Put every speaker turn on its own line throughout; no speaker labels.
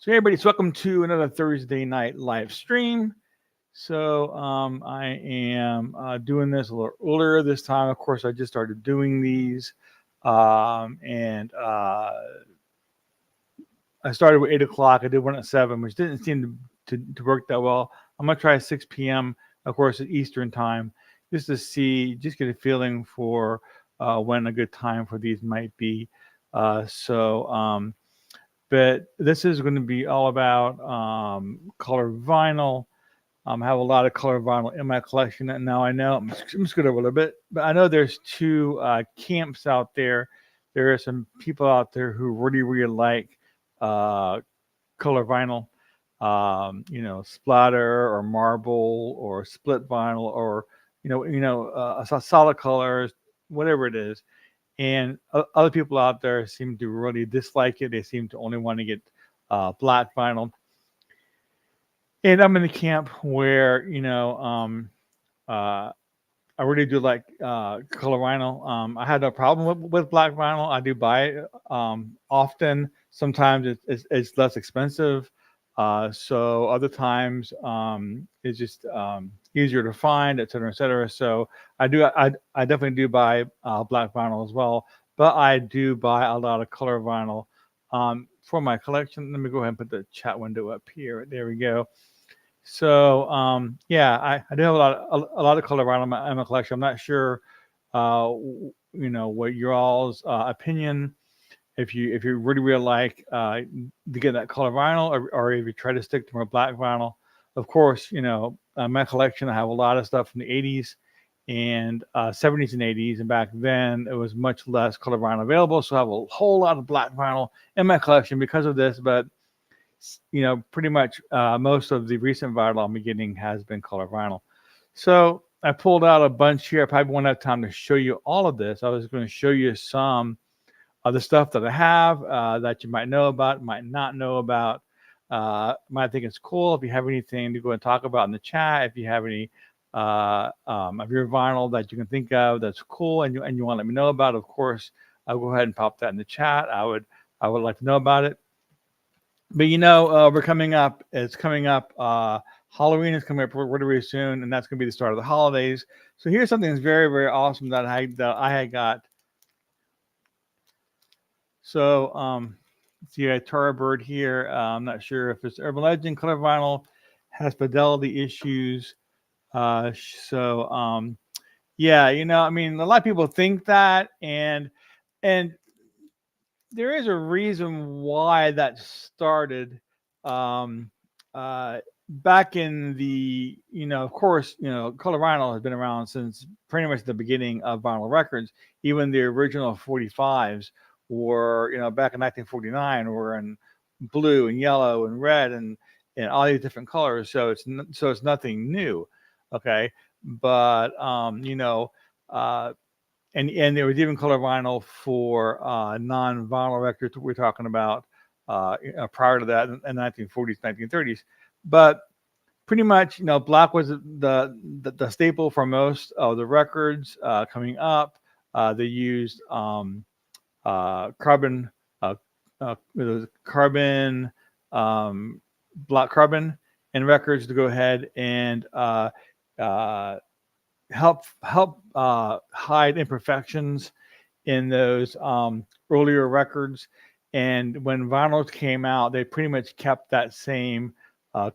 So, hey everybody, so welcome to another Thursday night live stream. I am doing this a little earlier this time. Of course, I just started doing these, and I started at 8 o'clock. I did one at 7, which didn't seem to work that well. I'm gonna try 6 p.m. Of course, at Eastern time, just to see, just get a feeling for when a good time for these might be. So. But this is going to be all about color vinyl. I have a lot of color vinyl in my collection, and now I know I'm just going over a little bit, but I know there's two camps out there. There are some people out there who really like uh, color vinyl, splatter or marble or split vinyl or solid colors, whatever it is. And other people out there seem to really dislike it. They seem to only want to get black vinyl. And I'm in the camp where uh, I really do like color vinyl. I had no problem with black vinyl. I do buy it often. Sometimes it's less expensive. So other times it's just easier to find, et cetera, et cetera. So I definitely do buy black vinyl as well, but I do buy a lot of color vinyl for my collection. Let me go ahead and put the chat window up here. There we go. So yeah, I do have a lot of color vinyl in my collection. I'm not sure, what your all's opinion, if you really like to get that color vinyl, or if you try to stick to more black vinyl. Of course, my collection, I have a lot of stuff from the 80s and 70s and 80s, and back then it was much less color vinyl available, so I have a whole lot of black vinyl in my collection because of this. But pretty much most of the recent vinyl I'm getting has been color vinyl. So I pulled out a bunch here. I probably won't have time to show you all of this. I was going to show you some of the stuff that I have that you might know about, might not know about. Might think it's cool. If you have anything to go and talk about in the chat, if you have any of your vinyl that you can think of that's cool and you want to let me know about, of course, I'll go ahead and pop that in the chat. I would like to know about it. But we're coming up. It's coming up. Halloween is coming up really soon, and that's going to be the start of the holidays. So here's something that's very, very awesome that I had got. So see a Tara Bird here. I'm not sure if it's Urban Legend. Color vinyl has fidelity issues. Yeah, I mean, a lot of people think that, and there is a reason why that started. Um, uh, Back in the, of course, color vinyl has been around since pretty much the beginning of vinyl records. Even the original 45s were, back in 1949, were in blue and yellow and red and all these different colors. So it's nothing new, okay? But uh, and there was even color vinyl for non-vinyl records we're talking about prior to that in the 1940s, 1930s. But pretty much, black was the staple for most of the records coming up. They used carbon, it was carbon, um, black carbon in records to go ahead and uh, help hide imperfections in those earlier records. And when vinyls came out, they pretty much kept that same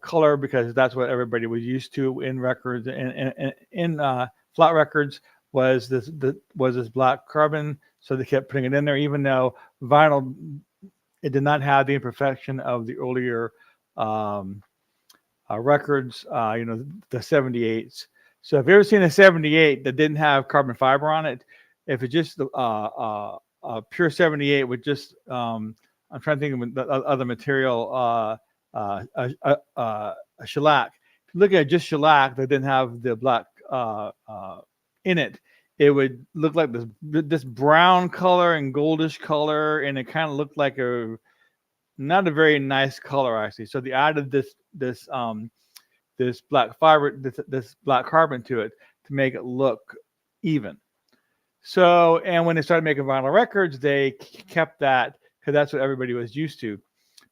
color because that's what everybody was used to in records. And in flat records was this black carbon, so they kept putting it in there, even though vinyl, it did not have the imperfection of the earlier um, records, the 78s. So if you ever seen a 78 that didn't have carbon fiber on it, if it's just pure 78 with just, I'm trying to think of the other material, a shellac. If you look at just shellac that didn't have the black in it, it would look like this brown color and goldish color, and it kind of looked like a not a very nice color actually. So they added this black fiber, this black carbon to it to make it look even. So, and when they started making vinyl records, they kept that because that's what everybody was used to.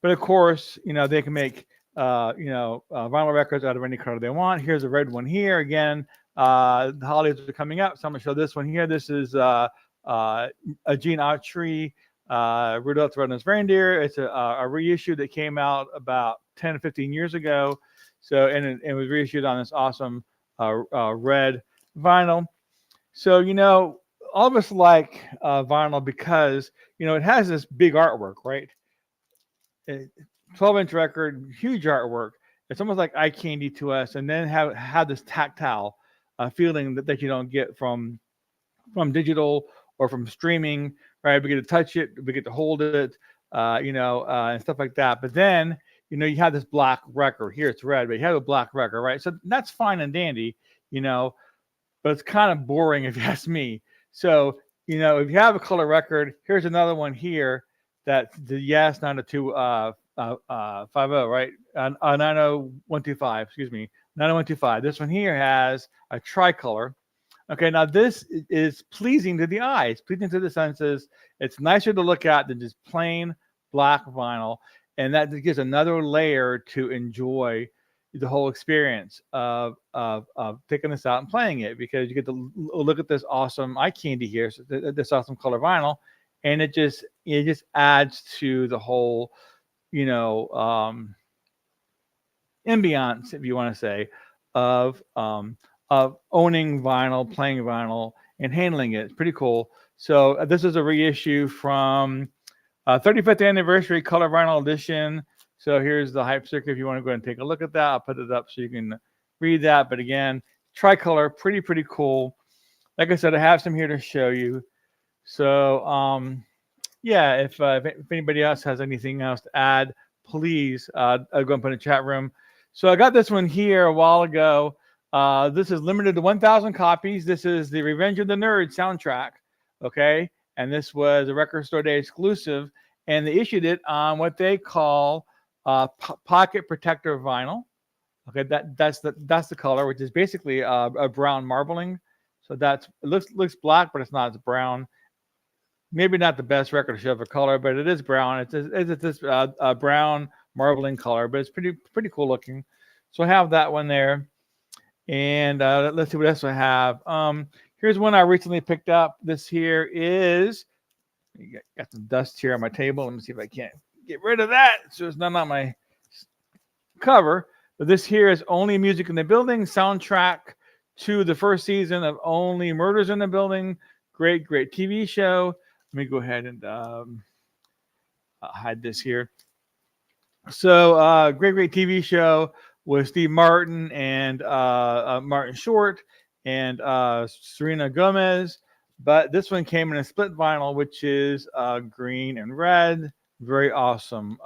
But of course, they can make vinyl records out of any color they want. Here's a red one here. Again, the holidays are coming up, so I'm gonna show this one here. This is a Gene Autry, Rudolph the Red-Nosed Reindeer. It's a reissue that came out about 10 to 15 years ago. So, and it was reissued on this awesome red vinyl. So, all of us like vinyl because, it has this big artwork, right? 12-inch record, huge artwork. It's almost like eye candy to us. And then have this tactile feeling that you don't get from digital or from streaming, right? We get to touch it, we get to hold it, and stuff like that. But then, you have this black record. Here it's red, but you have a black record, right? So that's fine and dandy, but it's kind of boring if you ask me. So, if you have a color record, here's another one here that's the Yes 90250, right? 90125, excuse me, 90125. This one here has a tricolor. Okay, now this is pleasing to the eyes, pleasing to the senses. It's nicer to look at than just plain black vinyl. And that gives another layer to enjoy the whole experience of taking this out and playing it, because you get to look at this awesome eye candy here, so this awesome color vinyl, and it just adds to the whole, ambiance, if you want to say, of owning vinyl, playing vinyl, and handling it. It's pretty cool. So this is a reissue from 35th anniversary color vinyl edition. So here's the hype circuit. If you want to go ahead and take a look at that, I'll put it up so you can read that. But again, tricolor, pretty cool. Like I said, I have some here to show you. So yeah, if anybody else has anything else to add, please I'll go and put in the chat room. So I got this one here a while ago. This is limited to 1,000 copies. This is the Revenge of the Nerds soundtrack. Okay, and this was a Record Store Day exclusive, and they issued it on what they call pocket protector vinyl. Okay, that's the color, which is basically a brown marbling. So it looks black, but it's not. It's brown. Maybe not the best record to show for color, but it is brown. It's this brown marbling color, but it's pretty cool looking. So I have that one there, and let's see what else I have. Here's one I recently picked up. This here is, got some dust here on my table. Let me see if I can't get rid of that so it's not on my cover. But this here is Only Music in the Building, soundtrack to the first season of Only Murders in the Building. Great TV show. Let me go ahead and hide this here. So great TV show with Steve Martin and Martin Short and Serena Gomez. But this one came in a split vinyl, which is green and red. Very awesome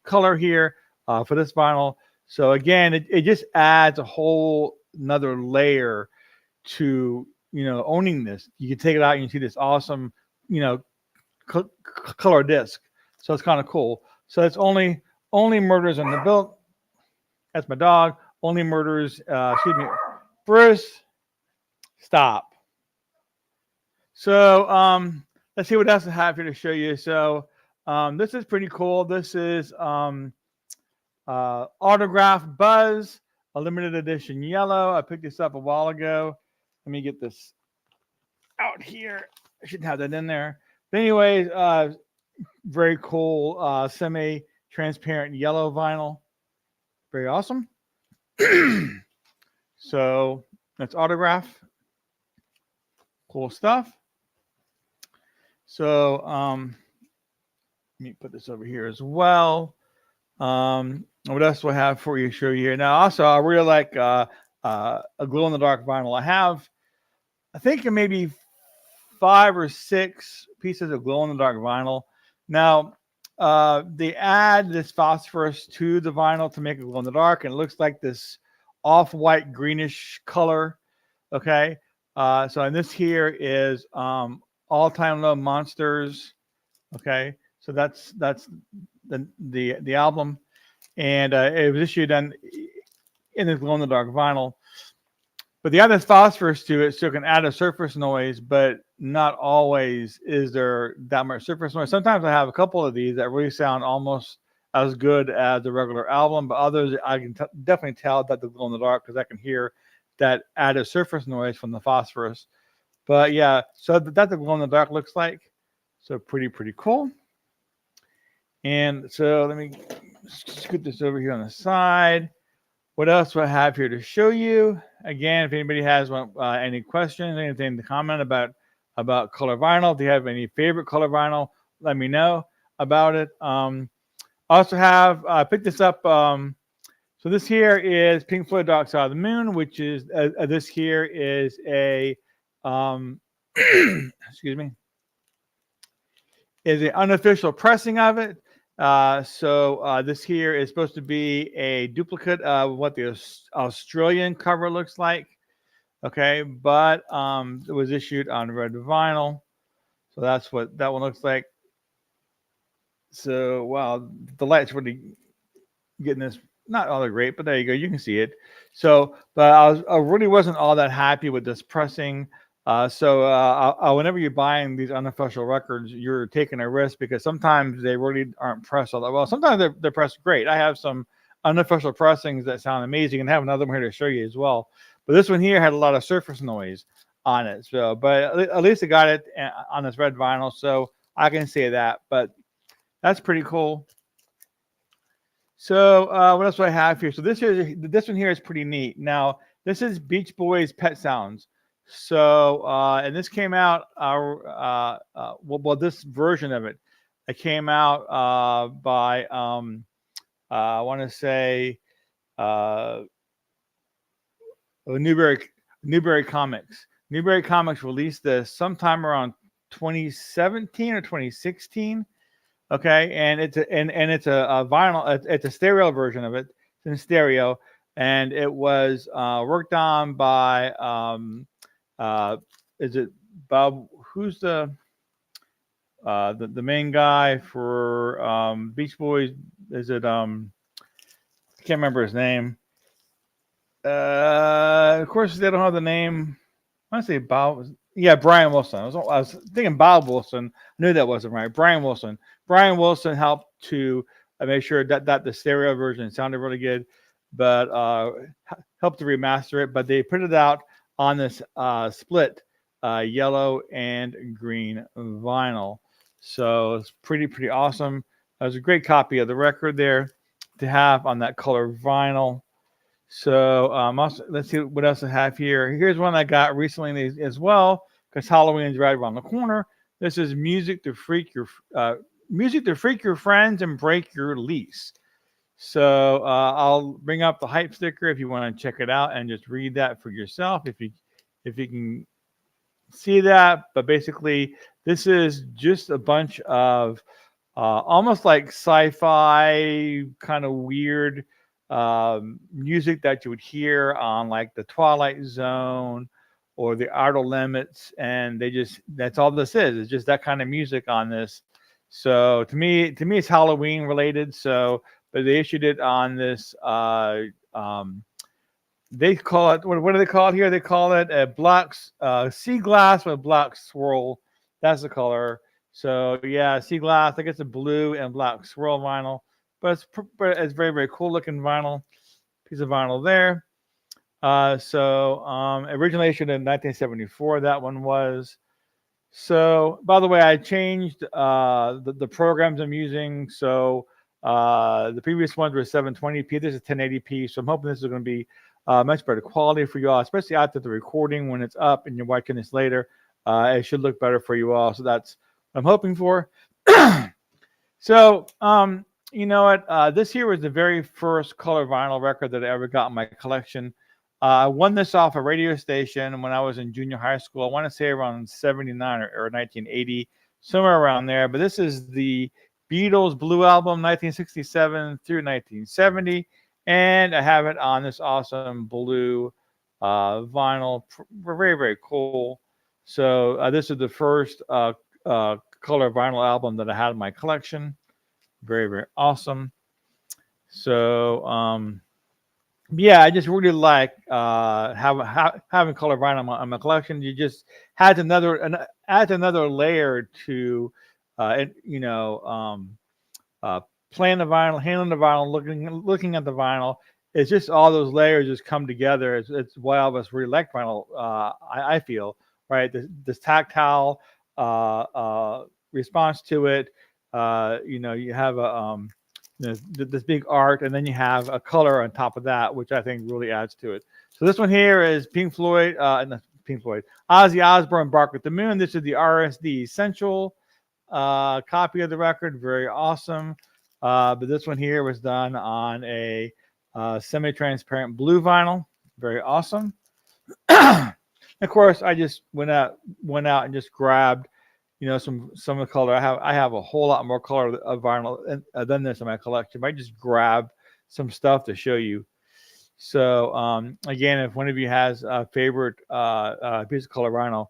color here for this vinyl. So again, it just adds a whole another layer to owning this. You can take it out and you see this awesome color disc. So it's kind of cool. So it's only Murders in the Building. That's my dog. Only Murders. Excuse me, Bruce. Stop. So let's see what else I have here to show you. So this is pretty cool. This is Autograph Buzz, a limited edition yellow. I picked this up a while ago. Let me get this out here. I shouldn't have that in there. But anyways, very cool semi-transparent yellow vinyl. Very awesome. So that's Autograph. Cool stuff. So let me put this over here as well. What else do I have for you to show you here? Now, also, I really like a glow-in-the-dark vinyl. I think maybe 5 or 6 pieces of glow-in-the-dark vinyl. Now, they add this phosphorus to the vinyl to make it glow in the dark, and it looks like this off-white greenish color. Okay, so and this here is All Time Low Monsters. Okay, so that's the album, and it was issued in this glow in the dark vinyl. but they add this phosphorus to it, so it can add a surface noise, but not always is there that much surface noise. Sometimes I have a couple of these that really sound almost as good as the regular album, but others I can definitely tell that they glow in the dark because I can hear that added surface noise from the phosphorus. But yeah, so that's the glow in the dark looks like. So pretty cool. And so let me scoot this over here on the side. What else do I have here to show you? Again, if anybody has any questions, anything to comment about color vinyl, if you have any favorite color vinyl, let me know about it. Also have picked this up. So this here is Pink Floyd Dark Side of the Moon, which is this here is a excuse me, is an unofficial pressing of it. So this here is supposed to be a duplicate of what the Australian cover looks like. Okay, but it was issued on red vinyl. So that's what that one looks like. So wow, the light's really getting this not all that great, but there you go, you can see it. So, but I really wasn't all that happy with this pressing. Whenever you're buying these unofficial records, you're taking a risk because sometimes they really aren't pressed all that well. Sometimes they're pressed great. I have some unofficial pressings that sound amazing, and I have another one here to show you as well. But this one here had a lot of surface noise on it. So, but at least I got it on this red vinyl, so I can say that. But that's pretty cool. So what else do I have here? So this one here is pretty neat. Now this is Beach Boys Pet Sounds. So and this came out this version of it came out by I want to say Newberry Comics. Newberry Comics released this sometime around 2017 or 2016. Okay, and it's a vinyl. It's a stereo version of it. It's in stereo, and it was worked on by is it Bob? Who's the main guy for Beach Boys? Is it I can't remember his name. Of course, they don't have the name. I want to say Bob. Yeah, Brian Wilson. I was thinking Bob Wilson. I knew that wasn't right. Brian Wilson. Brian Wilson helped to make sure that the stereo version sounded really good, but helped to remaster it. But they put it out on this split yellow and green vinyl. So it's pretty awesome. It was a great copy of the record there to have on that color vinyl. So let's see what else I have here. Here's one I got recently as well, because Halloween is right around the corner. This is music to freak your friends and break your lease. So I'll bring up the hype sticker if you want to check it out and just read that for yourself if you can see that. But basically, this is just a bunch of almost like sci-fi kind of weird music that you would hear on like the Twilight Zone or the Outer Limits, and that's all this is. It's just that kind of music on this. So to me it's Halloween related. So, but they issued it on this they call it, what do they call it here? They call it a black sea glass with a black swirl. That's the color. So yeah, sea glass. I guess a blue and black swirl vinyl, but it's very cool looking vinyl. Piece of vinyl there. Originally issued in 1974. That one was. So by the way, I changed the programs I'm using. So the previous ones were 720p. This is 1080p. So I'm hoping this is going to be much better quality for you all, especially after the recording when it's up and you're watching this later. It should look better for you all. So that's what I'm hoping for. So you know what? This here was the very first color vinyl record that I ever got in my collection. I won this off a radio station when I was in junior high school. I want to say around 79 or 1980, somewhere around there. But this is the Beatles Blue Album, 1967 through 1970. And I have it on this awesome blue vinyl. Very cool. So this is the first color vinyl album that I had in my collection. Very awesome. So Yeah, I just really like having color vinyl on my collection. You just adds another layer to you know, uh, playing the vinyl, handling the vinyl, looking at the vinyl. It's just all those layers just come together. It's why all of us really like vinyl. I feel right. This tactile response to it. You know, you have a this big art, and then you have a color on top of that, which I think really adds to it. So this one here is Pink Floyd, no, Pink Floyd, Ozzy Osbourne, Bark with the Moon. This is the RSD Essential copy of the record, very awesome. But this one here was done on a semi-transparent blue vinyl, very awesome. Of course, I just went out and just grabbed, you know, some of the color. I have a whole lot more color of vinyl than this in my collection. But I just grabbed some stuff to show you. So again, if one of you has a favorite piece of color vinyl,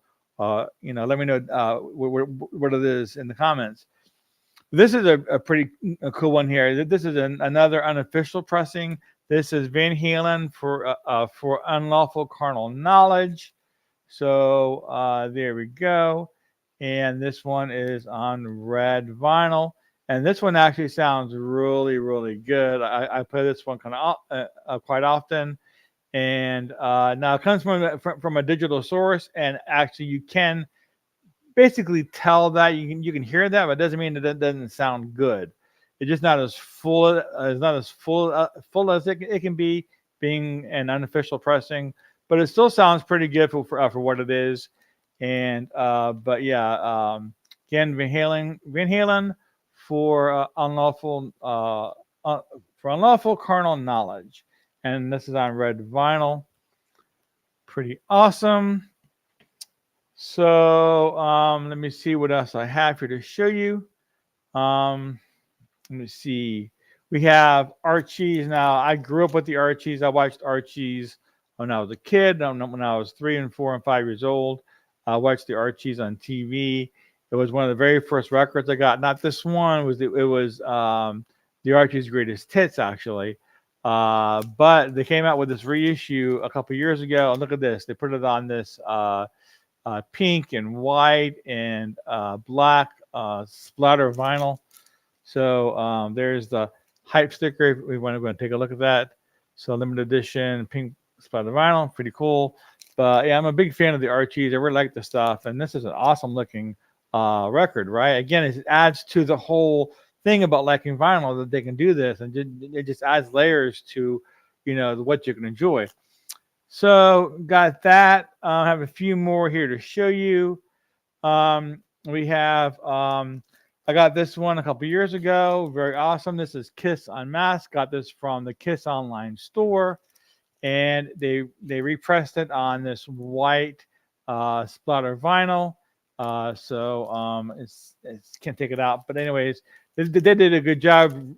you know, let me know what it is in the comments. This is a pretty cool one here. This is another unofficial pressing. This is Van Halen for Unlawful Carnal Knowledge. So there we go. And this one is on red vinyl. And this one actually sounds really, really good. I play this one quite often. And now it comes from a digital source, and actually you can basically tell that you can hear that, but it doesn't mean that it doesn't sound good. It's just not as full. It's not as full as it can be, being an unofficial pressing, but it still sounds pretty good for what it is. And but yeah, again, Van Halen for unlawful carnal knowledge, and this is on red vinyl. Pretty awesome. So let me see what else I have here to show you. Um, Let me see. We have Archie's. Now, I grew up with the Archies. I watched Archie's when I was a kid. When I was 3 and 4 and 5 years old, I watched the Archies on TV. It was one of the very first records I got. Not this one. It was the Archies' greatest hits, actually. But they came out with this reissue a couple years ago. And look at this. They put it on this pink and white and black splatter vinyl. So there's the hype sticker. If we want to take a look at that. So limited edition pink splatter vinyl, pretty cool. But yeah, I'm a big fan of the Archies. I really like the stuff, and this is an awesome looking record, right? Again, it adds to the whole thing about liking vinyl that they can do this, and it just adds layers to, you know, what you can enjoy. So got that. I have a few more here to show you. We have I got this one a couple years ago. Very awesome. This is Kiss Unmasked. Got this from the Kiss online store, and they repressed it on this white splatter vinyl. So it's can't take it out. But anyways, they did a good job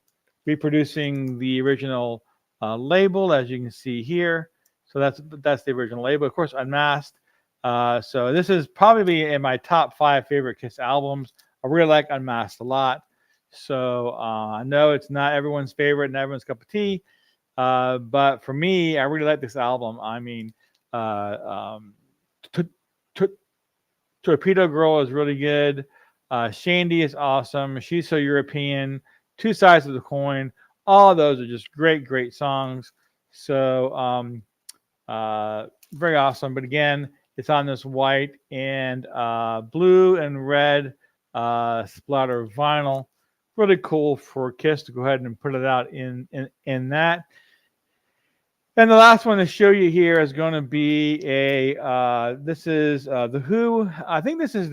reproducing the original label, as you can see here. So that's the original label. Of course, Unmasked. So this is probably in my top 5 favorite Kiss albums. I really like Unmasked a lot. So I know it's not everyone's favorite and everyone's cup of tea, but for me, I really like this album. I mean, T- T- Torpedo Girl is really good. Shandy is awesome. She's So European. Two Sides of the Coin. All of those are just great, great songs. So very awesome. But again, it's on this white and blue and red splatter vinyl. Really cool for Kiss to go ahead and put it out in that. And the last one to show you here is going to be this is the Who. I think this is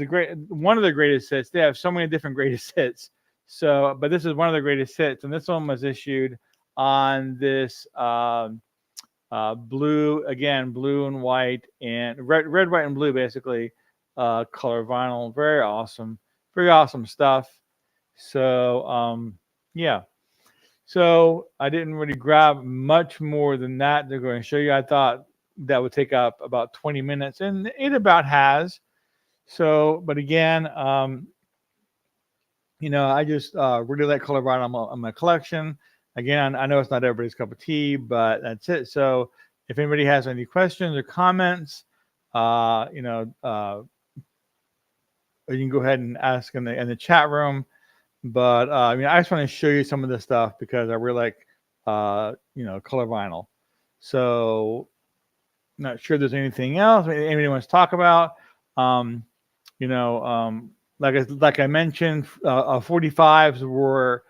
one of the greatest hits. They have so many different greatest hits. So, but this is one of the greatest hits, and this one was issued on this blue, again, blue and white and red, white, and blue, basically color vinyl. Very awesome stuff. So yeah. So I didn't really grab much more than that to go and show you. I thought that would take up about 20 minutes, and it about has. So, but again, you know, I just really like color vinyl on my collection. Again, I know it's not everybody's cup of tea, but that's it. So if anybody has any questions or comments, you can go ahead and ask in the chat room. But I mean, I just want to show you some of this stuff because I really like color vinyl. So not sure there's anything else anybody wants to talk about. You know, like I mentioned, 45s were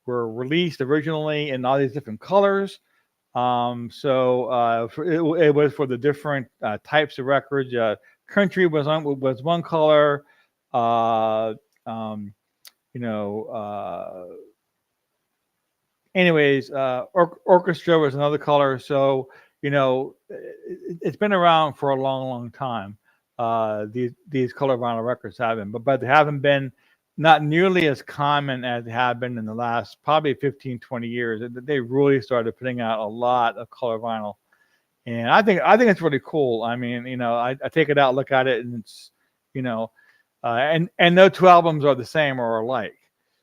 released originally in all these different colors. It was for the different types of records. Country was one color. You know, anyways, orchestra was another color. So, you know, it's been around for a long, long time. These color vinyl records have been, but they haven't been not nearly as common as they have been in the last probably 15, 20 years. They really started putting out a lot of color vinyl. And I think it's really cool. I mean, you know, I take it out, look at it, and it's, you know, and no two albums are the same or alike.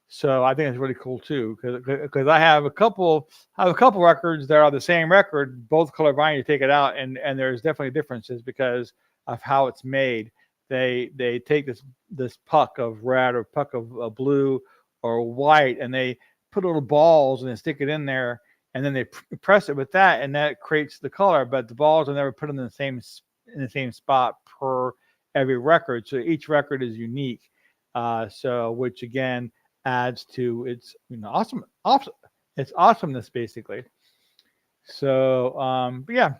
So I think it's really cool too, because I have a couple records that are the same record, both color vinyl. You take it out, and there's definitely differences because of how it's made. They take this puck of red or puck of blue or white, and they put little balls and they stick it in there, and then they press it with that, and that creates the color. But the balls are never put in the same spot per every record, so each record is unique. So which again adds to its its awesomeness basically. So but yeah.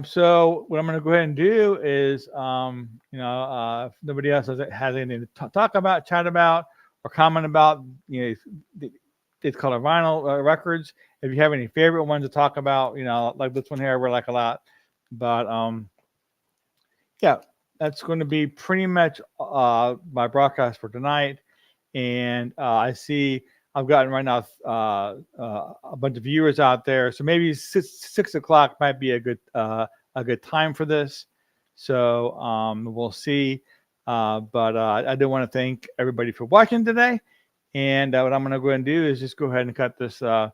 So what I'm going to go ahead and do is, if nobody else has anything to talk about, chat about, or comment about, these color vinyl records. If you have any favorite ones to talk about, like this one here, I really like a lot. But yeah, that's going to be pretty much my broadcast for tonight. And I see I've gotten right now a bunch of viewers out there, so maybe 6 o'clock might be a good time for this. So we'll see. But I do want to thank everybody for watching today. And what I'm going to go ahead and do is just go ahead and cut this off.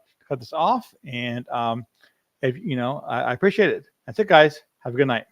And if I appreciate it. That's it, guys. Have a good night.